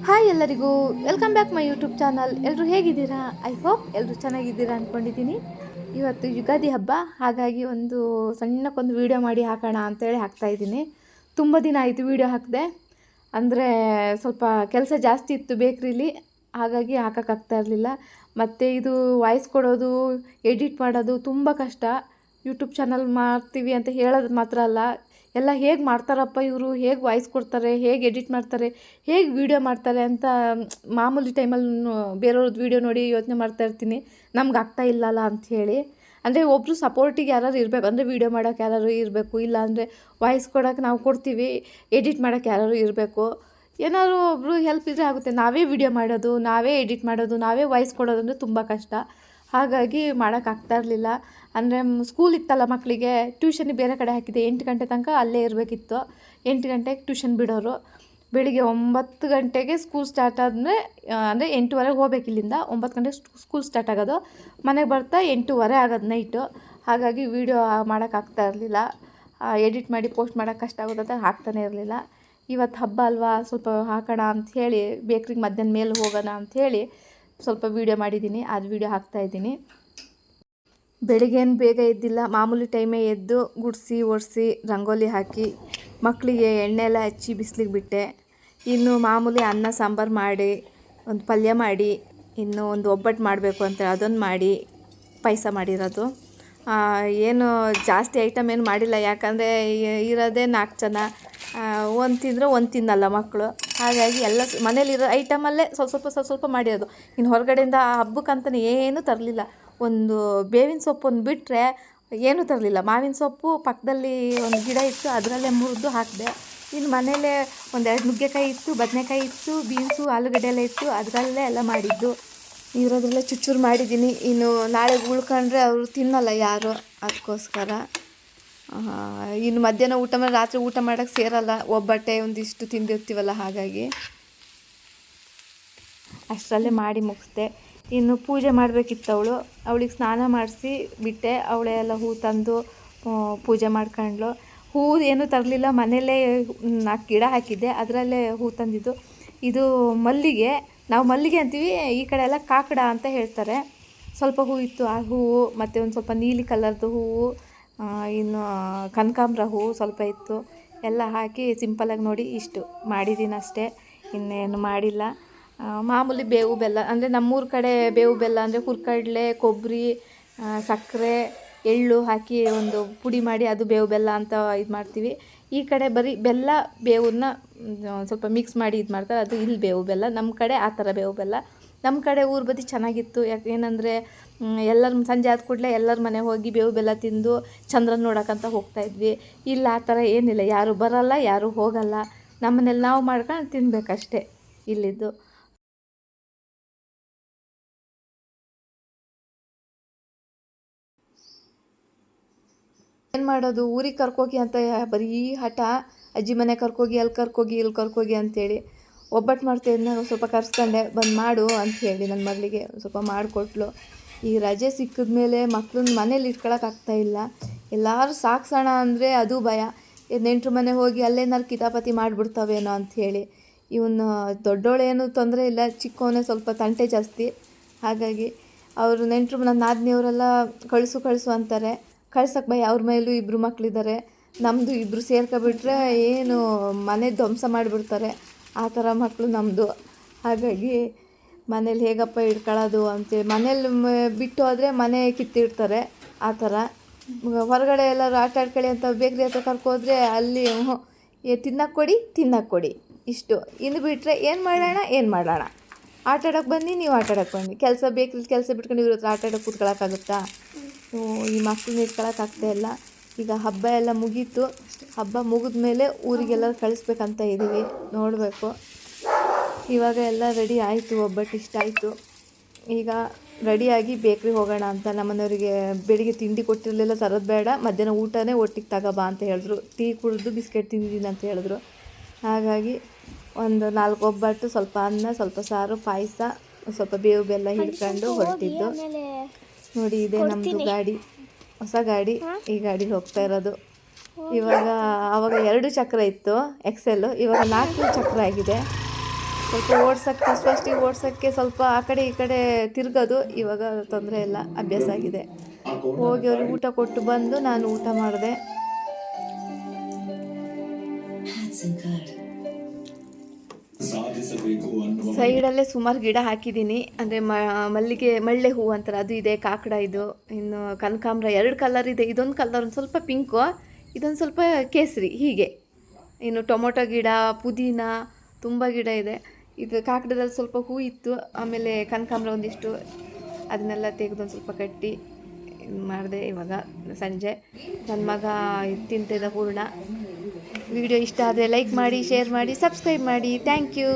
Hi ಎಲ್ಲರಿಗೂ welcome back my YouTube channel. ಎಲ್ಲರೂ ಹೇಗಿದ್ದೀರಾ? ಐ ಹೋಪ್ ಎಲ್ಲರೂ ಚೆನ್ನಾಗಿದ್ದೀರಾ ಅಂದ್ಕೊಂಡಿದ್ದೀನಿ. ಇವತ್ತು ಯುಗಾದಿ ಹಬ್ಬ, ಹಾಗಾಗಿ ಒಂದು ಸಣ್ಣಕ್ಕೊಂದು ವೀಡಿಯೋ ಮಾಡಿ ಹಾಕೋಣ ಅಂತೇಳಿ ಹಾಕ್ತಾಯಿದ್ದೀನಿ. ತುಂಬ ದಿನ ಆಯಿತು ವೀಡಿಯೋ ಹಾಕಿದೆ, ಅಂದರೆ ಸ್ವಲ್ಪ ಕೆಲಸ ಜಾಸ್ತಿ ಇತ್ತು ಬೇಕ್ರಿಲಿ, ಹಾಗಾಗಿ ಹಾಕೋಕ್ಕಾಗ್ತಾ ಇರಲಿಲ್ಲ. ಮತ್ತು ಇದು ವಾಯ್ಸ್ ಕೊಡೋದು, ಎಡಿಟ್ ಮಾಡೋದು ತುಂಬ ಕಷ್ಟ. ಯೂಟ್ಯೂಬ್ ಚಾನಲ್ ಮಾಡ್ತೀವಿ ಅಂತ ಹೇಳೋದು ಮಾತ್ರ ಅಲ್ಲ, ಎಲ್ಲ ಹೇಗೆ ಮಾಡ್ತಾರಪ್ಪ ಇವರು, ಹೇಗೆ ವಾಯ್ಸ್ ಕೊಡ್ತಾರೆ, ಹೇಗೆ ಎಡಿಟ್ ಮಾಡ್ತಾರೆ, ಹೇಗೆ ವೀಡಿಯೋ ಮಾಡ್ತಾರೆ ಅಂತ ಮಾಮೂಲಿ ಟೈಮಲ್ಲಿ ಬೇರೆಯವ್ರದ್ದು ವೀಡಿಯೋ ನೋಡಿ ಯೋಚನೆ ಮಾಡ್ತಾ ಇರ್ತೀನಿ, ನಮ್ಗೆ ಆಗ್ತಾ ಇಲ್ಲಲ್ಲ ಅಂಥೇಳಿ. ಅಂದರೆ ಒಬ್ಬರು ಸಪೋರ್ಟಿಗೆ ಯಾರು ಇರಬೇಕು, ಅಂದರೆ ವೀಡಿಯೋ ಮಾಡೋಕ್ಕೆ ಯಾರು ಇರಬೇಕು, ಇಲ್ಲ ಅಂದರೆ ವಾಯ್ಸ್ ಕೊಡೋಕ್ಕೆ ನಾವು ಕೊಡ್ತೀವಿ, ಎಡಿಟ್ ಮಾಡೋಕ್ಕೆ ಯಾರು ಇರಬೇಕು. ಏನಾದರೂ ಒಬ್ಬರು ಹೆಲ್ಪ್ ಇದ್ದರೆ ಆಗುತ್ತೆ. ನಾವೇ ವೀಡಿಯೋ ಮಾಡೋದು, ನಾವೇ ಎಡಿಟ್ ಮಾಡೋದು, ನಾವೇ ವಾಯ್ಸ್ ಕೊಡೋದು ಅಂದರೆ ತುಂಬ ಕಷ್ಟ. ಹಾಗಾಗಿ ಮಾಡೋಕ್ಕಾಗ್ತಾ ಇರಲಿಲ್ಲ. ಅಂದರೆ ಸ್ಕೂಲ್ ಇತ್ತಲ್ಲ ಮಕ್ಕಳಿಗೆ, ಟ್ಯೂಷನಿಗೆ ಬೇರೆ ಕಡೆ ಹಾಕಿದ್ದೆ. 8 ಗಂಟೆ ತನಕ ಅಲ್ಲೇ ಇರಬೇಕಿತ್ತು. 8 ಗಂಟೆಗೆ ಟ್ಯೂಷನ್ ಬಿಡೋರು. ಬೆಳಿಗ್ಗೆ 9 ಗಂಟೆಗೆ ಸ್ಕೂಲ್ ಸ್ಟಾರ್ಟ್ ಆದಮೇಲೆ, ಅಂದರೆ 8:15 ಹೋಗ್ಬೇಕು ಇಲ್ಲಿಂದ. 9 ಗಂಟೆಗೆ ಸ್ಕೂಲ್ ಸ್ಟಾರ್ಟ್ ಆಗೋದು, ಮನೆಗೆ ಬರ್ತಾ 8:15 ಆಗೋದು ನೈಟು. ಹಾಗಾಗಿ ವೀಡಿಯೋ ಮಾಡೋಕ್ಕಾಗ್ತಾ ಇರಲಿಲ್ಲ. ಎಡಿಟ್ ಮಾಡಿ ಪೋಸ್ಟ್ ಮಾಡೋಕ್ಕೆ ಕಷ್ಟ ಆಗೋದಂತ ಹಾಕ್ತಾನೆ ಇರಲಿಲ್ಲ. ಇವತ್ತು ಹಬ್ಬ ಅಲ್ವಾ, ಸ್ವಲ್ಪ ಹಾಕೋಣ ಅಂಥೇಳಿ, ಬೇಕ್ರಿಗೆ ಮಧ್ಯಾಹ್ನ ಮೇಲೆ ಹೋಗೋಣ ಅಂಥೇಳಿ ಸ್ವಲ್ಪ ವೀಡಿಯೋ ಮಾಡಿದ್ದೀನಿ. ಅದು ವೀಡಿಯೋ ಹಾಕ್ತಾಯಿದ್ದೀನಿ. ಬೆಳಿಗ್ಗೇನು ಬೇಗ ಎದ್ದಿಲ್ಲ, ಮಾಮೂಲಿ ಟೈಮೇ ಎದ್ದು ಗುಡಿಸಿ ಒರೆಸಿ ರಂಗೋಲಿ ಹಾಕಿ ಮಕ್ಕಳಿಗೆ ಎಣ್ಣೆ ಎಲ್ಲ ಹಚ್ಚಿ ಬಿಸಿಲಿಗೆ ಬಿಟ್ಟೆ. ಇನ್ನು ಮಾಮೂಲಿ ಅನ್ನ ಸಾಂಬಾರು ಮಾಡಿ, ಒಂದು ಪಲ್ಯ ಮಾಡಿ, ಇನ್ನು ಒಂದು ಒಬ್ಬಟ್ಟು ಮಾಡಬೇಕು ಅಂತ ಅದನ್ನು ಮಾಡಿ, ಪಾಯಸ ಮಾಡಿರೋದು. ಏನು ಜಾಸ್ತಿ ಐಟಮ್ ಏನು ಮಾಡಿಲ್ಲ, ಯಾಕಂದರೆ ಇರೋದೇ 4 ಜನ. ಒಂದು ತಿಂದರೆ ಒಂದು ತಿನ್ನಲ್ಲ ಮಕ್ಕಳು. ಹಾಗಾಗಿ ಎಲ್ಲ ಮನೇಲಿರೋ ಐಟಮಲ್ಲೇ ಸ್ವಲ್ಪ ಮಾಡಿರೋದು. ಇನ್ನು ಹೊರಗಡೆಯಿಂದ ಹಬ್ಬಕ್ಕಂತಲೇ ಏನೂ ತರಲಿಲ್ಲ. ಒಂದು ಬೇವಿನ ಸೊಪ್ಪು ಬಿಟ್ಟರೆ ಏನೂ ತರಲಿಲ್ಲ. ಮಾವಿನ ಸೊಪ್ಪು ಪಕ್ಕದಲ್ಲಿ ಒಂದು ಗಿಡ ಇತ್ತು, ಅದರಲ್ಲೇ ಮುರಿದು ಹಾಕಿದೆ. ಇನ್ನು ಮನೇಲೇ 1-2 ನುಗ್ಗೆಕಾಯಿ ಇತ್ತು, ಬದನೆಕಾಯಿ ಇತ್ತು, ಬೀನ್ಸು, ಆಲೂಗಡ್ಡೆ ಎಲ್ಲ ಇತ್ತು, ಅದರಲ್ಲೇ ಎಲ್ಲ ಮಾಡಿದ್ದು. ಇರೋದ್ರಲ್ಲೇ ಚುಚ್ಚೂರು ಮಾಡಿದ್ದೀನಿ. ಇನ್ನು ನಾಳೆ ಉಳ್ಕೊಂಡ್ರೆ ಅವರು ತಿನ್ನಲ್ಲ ಯಾರು, ಅದಕ್ಕೋಸ್ಕರ. ಇನ್ನು ಮಧ್ಯಾಹ್ನ ಊಟ ಮಾಡಿ ರಾತ್ರಿ ಊಟ ಮಾಡೋಕ್ಕೆ ಸೇರಲ್ಲ, ಒಬ್ಬಟ್ಟೆ ಒಂದಿಷ್ಟು ತಿಂದಿರ್ತೀವಲ್ಲ, ಹಾಗಾಗಿ ಅಷ್ಟರಲ್ಲೇ ಮಾಡಿ ಮುಗಿಸ್ದೆ. ಇನ್ನು ಪೂಜೆ ಮಾಡಬೇಕಿತ್ತು ಅವಳಿಗೆ ಸ್ನಾನ ಮಾಡಿಸಿ ಬಿಟ್ಟೆ. ಅವಳೇ ಎಲ್ಲ ಹೂ ತಂದು ಪೂಜೆ ಮಾಡ್ಕೊಂಡ್ಳು. ಹೂ ಏನೂ ತರಲಿಲ್ಲ, ಮನೆಯಲ್ಲೇ 4 ಗಿಡ ಹಾಕಿದ್ದೆ, ಅದರಲ್ಲೇ ಹೂ ತಂದಿದ್ದು. ಇದು ಮಲ್ಲಿಗೆ, ನಾವು ಮಲ್ಲಿಗೆ ಅಂತೀವಿ, ಈ ಕಡೆ ಎಲ್ಲ ಕಾಕಡ ಅಂತ ಹೇಳ್ತಾರೆ. ಸ್ವಲ್ಪ ಹೂ ಇತ್ತು, ಆ ಹೂವು, ಮತ್ತು ಒಂದು ಸ್ವಲ್ಪ ನೀಲಿ ಕಲರ್ದು ಹೂವು, ಇನ್ನು ಕನಕಾಂಬ್ರ ಹೂವು ಸ್ವಲ್ಪ ಇತ್ತು. ಎಲ್ಲ ಹಾಕಿ ಸಿಂಪಲಾಗಿ ನೋಡಿ ಇಷ್ಟು ಮಾಡಿದ್ದೀನಿ ಅಷ್ಟೇ, ಇನ್ನೇನು ಮಾಡಿಲ್ಲ. ಮಾಮೂಲಿ ಬೇವು ಬೆಲ್ಲ, ಅಂದರೆ ನಮ್ಮೂರ ಕಡೆ ಬೇವು ಬೆಲ್ಲ ಅಂದರೆ ಹುರ್ಕಡಲೆ, ಕೊಬ್ಬರಿ, ಸಕ್ಕರೆ, ಎಳ್ಳು ಹಾಕಿ ಒಂದು ಪುಡಿ ಮಾಡಿ ಅದು ಬೇವು ಬೆಲ್ಲ ಅಂತ ಇದು ಮಾಡ್ತೀವಿ. ಈ ಕಡೆ ಬರೀ ಬೆಲ್ಲ ಬೇವನ್ನ ಸ್ವಲ್ಪ ಮಿಕ್ಸ್ ಮಾಡಿ ಇದು ಮಾಡ್ತಾರೆ, ಅದು ಇಲ್ಲಿ ಬೇವು ಬೆಲ್ಲ. ನಮ್ಮ ಕಡೆ ಆ ಥರ ಬೇವು ಬೆಲ್ಲ. ನಮ್ಮ ಕಡೆ ಊರ ಬದಿ ಚೆನ್ನಾಗಿತ್ತು. ಏನಂದರೆ ಎಲ್ಲರ ಸಂಜೆ ಆದ ಕೂಡಲೇ ಎಲ್ಲರ ಮನೆ ಹೋಗಿ ಬೇವು ಬೆಲ್ಲ ತಿಂದು ಚಂದ್ರನ ನೋಡೋಕ್ಕಂತ ಹೋಗ್ತಾಯಿದ್ವಿ. ಇಲ್ಲಿ ಆ ಥರ ಏನಿಲ್ಲ, ಯಾರು ಬರೋಲ್ಲ, ಯಾರು ಹೋಗಲ್ಲ. ನಮ್ಮನೇಲಿ ನಾವು ಮಾಡ್ಕೊಂಡು ತಿನ್ನಬೇಕಷ್ಟೇ ಇಲ್ಲಿದ್ದು. ಏನು ಮಾಡೋದು, ಊರಿಗೆ ಕರ್ಕೋಗಿ ಅಂತ ಬರೀ ಹಠ. ಅಜ್ಜಿ ಮನೆ ಕರ್ಕೋಗಿ, ಅಲ್ಲಿ ಕರ್ಕೋಗಿ, ಇಲ್ಲಿ ಕರ್ಕೋಗಿ ಅಂಥೇಳಿ. ಒಬ್ಬಟ್ಟು ಮಾಡ್ತಿದ್ನ ಸ್ವಲ್ಪ ಕರ್ಸ್ಕೊಂಡೆ, ಬಂದು ಮಾಡು ಅಂಥೇಳಿ ನನ್ನ ಮಗಳಿಗೆ ಸ್ವಲ್ಪ ಮಾಡಿಕೊಟ್ಲು. ಈ ರಜೆ ಸಿಕ್ಕಿದ ಮೇಲೆ ಮಕ್ಳನ್ನ ಮನೇಲಿ ಇಟ್ಕೊಳಕ್ಕಾಗ್ತಾಯಿಲ್ಲ. ಎಲ್ಲರೂ ಸಾಕ್ಸೋಣ ಅಂದರೆ ಅದು ಭಯ. ನೆಂಟ್ರ ಮನೆ ಹೋಗಿ ಅಲ್ಲೇನಾರು ಕಿತಾಪತಿ ಮಾಡಿಬಿಡ್ತಾವೇನೋ ಅಂಥೇಳಿ. ಇವನು ದೊಡ್ಡೋಳೇನು ತೊಂದರೆ ಇಲ್ಲ, ಚಿಕ್ಕವನೇ ಸ್ವಲ್ಪ ತಂಟೆ ಜಾಸ್ತಿ. ಹಾಗಾಗಿ ಅವರು ನೆಂಟ್ರು, ನನ್ನ ನಾದಿನಿಯವರೆಲ್ಲ ಕಳಿಸು ಅಂತಾರೆ. ಕಳ್ಸೋಕ್ಕೆ ಭಯ, ಅವ್ರ ಮೇಲೂ 2 ಮಕ್ಕಳಿದ್ದಾರೆ. ನಮ್ಮದು 2 ಸೇರ್ಕೊಬಿಟ್ರೆ ಏನು ಮನೆ ಧ್ವಂಸ ಮಾಡಿಬಿಡ್ತಾರೆ, ಆ ಥರ ಮಕ್ಕಳು ನಮ್ಮದು. ಹಾಗಾಗಿ ಮನೇಲಿ ಹೇಗಪ್ಪ ಇಟ್ಕೊಳ್ಳೋದು ಅಂತೇಳಿ, ಮನೇಲಿ ಬಿಟ್ಟು ಹೋದರೆ ಮನೆ ಕಿತ್ತಿಡ್ತಾರೆ, ಆ ಥರ. ಹೊರಗಡೆ ಎಲ್ಲರೂ ಆಟ ಆಡ್ಕೊಳ್ಳಿ ಅಂತ ಬೇಕ್ರಿ ಹತ್ರ ಕರ್ಕೋದ್ರೆ ಅಲ್ಲಿ ತಿನ್ನಕ್ಕೆ ಕೊಡಿ ಇಷ್ಟು. ಇನ್ನು ಬಿಟ್ಟರೆ ಏನು ಮಾಡೋಣ, ಆಟ ಆಡೋಕ್ಕೆ ಬನ್ನಿ, ನೀವು ಆಟ ಆಡೋಕ್ಕೆ ಬನ್ನಿ. ಬೇಕ್ರಿ ಕೆಲಸ ಬಿಟ್ಕೊಂಡು ಇವ್ರ ಹತ್ರ ಆಟ ಆಡೋಕ್ಕೆ ಕೂತ್ಕೊಳ್ಳೋಕ್ಕಾಗುತ್ತಾ? ಈ ಮಕ್ಕಳನ್ನ ಇಟ್ಕೊಳ್ಳೋಕ್ಕಾಗ್ತಾ ಇಲ್ಲ. ಈಗ ಹಬ್ಬ ಎಲ್ಲ ಮುಗೀತು. ಹಬ್ಬ ಮುಗಿದ ಮೇಲೆ ಊರಿಗೆಲ್ಲ ಕಳಿಸ್ಬೇಕಂತ ಇದ್ದೀವಿ, ನೋಡಬೇಕು. ಇವಾಗ ಎಲ್ಲ ರೆಡಿ ಆಯಿತು, ಒಬ್ಬಟ್ಟು ಇಷ್ಟ ಆಯಿತು. ಈಗ ರೆಡಿಯಾಗಿ ಬೇಕ್ರಿ ಹೋಗೋಣ ಅಂತ. ನಮ್ಮನೆಯವರಿಗೆ ಬೆಳಿಗ್ಗೆ ತಿಂಡಿ ಕೊಟ್ಟಿರಲಿಲ್ಲ, ತರೋದು ಬೇಡ, ಮಧ್ಯಾಹ್ನ ಊಟನೇ ಒಟ್ಟಿಗೆ ತಗೋಬಾ ಅಂತ ಹೇಳಿದ್ರು. ಟೀ ಕುಡಿದು ಬಿಸ್ಕೆಟ್ ತಿಂದಿದ್ದೀನಿ ಅಂತ ಹೇಳಿದ್ರು. ಹಾಗಾಗಿ ಒಂದು 4 ಒಬ್ಬಟ್ಟು, ಸ್ವಲ್ಪ ಅನ್ನ, ಸ್ವಲ್ಪ ಸಾರು, ಪಾಯಸ, ಸ್ವಲ್ಪ ಬೇವು ಬೆಲ್ಲ ಹಿಡ್ಕೊಂಡು ಹೊರಟಿದ್ದು. ನೋಡಿ, ಇದೇ ನಮ್ಮದು ಗಾಡಿ, ಹೊಸ ಗಾಡಿ. ಈ ಗಾಡೀಲಿ ಹೋಗ್ತಾ ಇರೋದು. ಆವಾಗ 2 ಚಕ್ರ ಇತ್ತು ಎಕ್ಸೆಲ್ಲು, ಇವಾಗ 4 ಚಕ್ರ ಆಗಿದೆ. ಸ್ವಲ್ಪ ಓಡ್ಸೋಕ್ಕೆ ಫಸ್ಟಿಗೆ ಓಡ್ಸೋಕ್ಕೆ ಸ್ವಲ್ಪ ಆ ಕಡೆ ಈ ಕಡೆ ತಿರ್ಗೋದು. ಇವಾಗ ತೊಂದರೆ ಇಲ್ಲ, ಅಭ್ಯಾಸ ಆಗಿದೆ. ಹೋಗಿ ಅವ್ರಿಗೆ ಊಟ ಕೊಟ್ಟು ಬಂದು ನಾನು ಊಟ ಮಾಡಿದೆ. ಸೈಡಲ್ಲೇ ಸುಮಾರು ಗಿಡ ಹಾಕಿದ್ದೀನಿ. ಅಂದರೆ ಮಳ್ಳೆ ಹೂವು ಅಂತಾರೆ, ಅದು ಇದೆ, ಕಾಕಡ ಇದು, ಇನ್ನು ಕನಕಾಂಬ್ರ 2 ಕಲರ್ ಇದೆ. ಇದೊಂದು ಕಲರ್ ಒಂದು ಸ್ವಲ್ಪ ಪಿಂಕು, ಇದೊಂದು ಸ್ವಲ್ಪ ಕೇಸರಿ, ಹೀಗೆ. ಇನ್ನು ಟೊಮೊಟೊ ಗಿಡ, ಪುದೀನ ತುಂಬ ಗಿಡ ಇದೆ. ಇದು ಕಾಕಡದಲ್ಲಿ ಸ್ವಲ್ಪ ಹೂ ಇತ್ತು, ಆಮೇಲೆ ಕನಕಾಂಬ್ರ ಒಂದಿಷ್ಟು, ಅದನ್ನೆಲ್ಲ ತೆಗೆದೊಂದು ಸ್ವಲ್ಪ ಕಟ್ಟಿ ಮಾಡಿದೆ. ಇವಾಗ ಸಂಜೆ ನನ್ನ ಮಗ ತಿಂತಿದ್ದ ಹೂರಣ. ವಿಡಿಯೋ ಇಷ್ಟ ಆದರೆ ಲೈಕ್ ಮಾಡಿ, ಶೇರ್ ಮಾಡಿ, ಸಬ್ಸ್ಕ್ರೈಬ್ ಮಾಡಿ. Thank you.